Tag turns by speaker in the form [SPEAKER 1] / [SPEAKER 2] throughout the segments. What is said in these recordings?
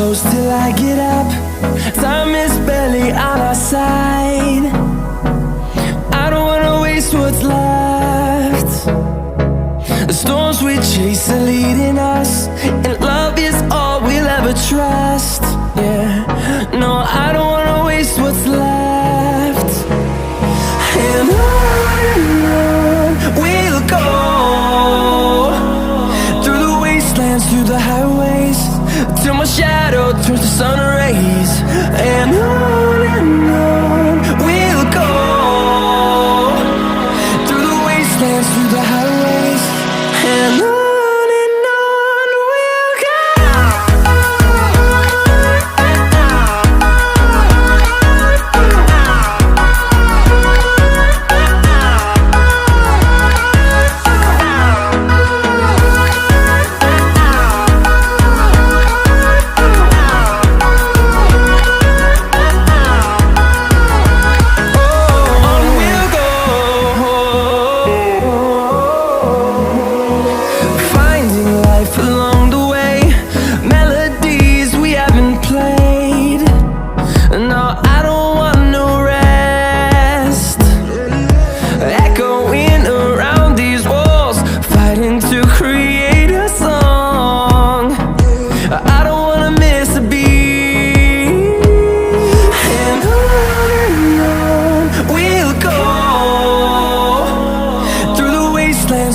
[SPEAKER 1] close till I get up. Time is barely on our side. I don't wanna waste what's left. The storms we chase are leading us, and love is all we'll ever trust. Yeah, no, I don't wanna waste what's left. And on we'll go, through the wastelands, through the highways, till my shadow turns to sun rays. And on we'll go, through the wastelands, through the highways, and on.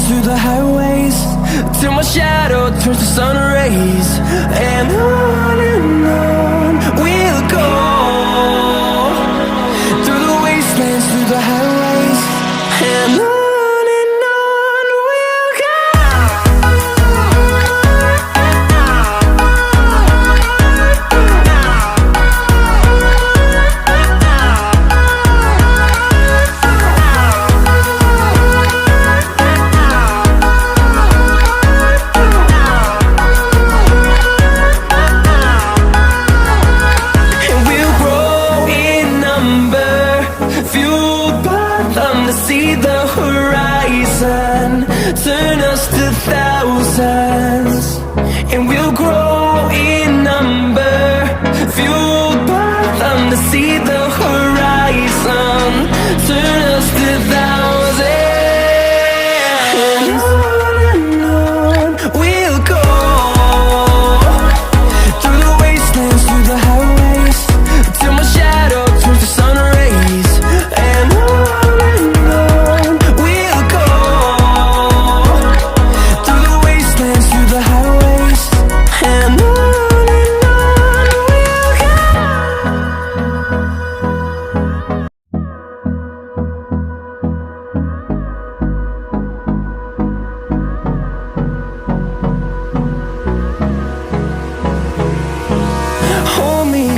[SPEAKER 1] Through the highways, till my shadow turns to sun rays. And on we'll go, through the wastelands, through the highways, and on. See the horizon turn us to thousands, and we'll grow in number, fueled by them to see the horizon turn us to thousands. And on we'll go, through the wastelands, through the highways, till my shadow turns to sun rays. And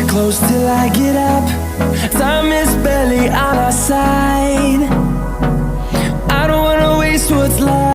[SPEAKER 1] close till I get up. Time is barely on our side. I don't wanna waste what's left.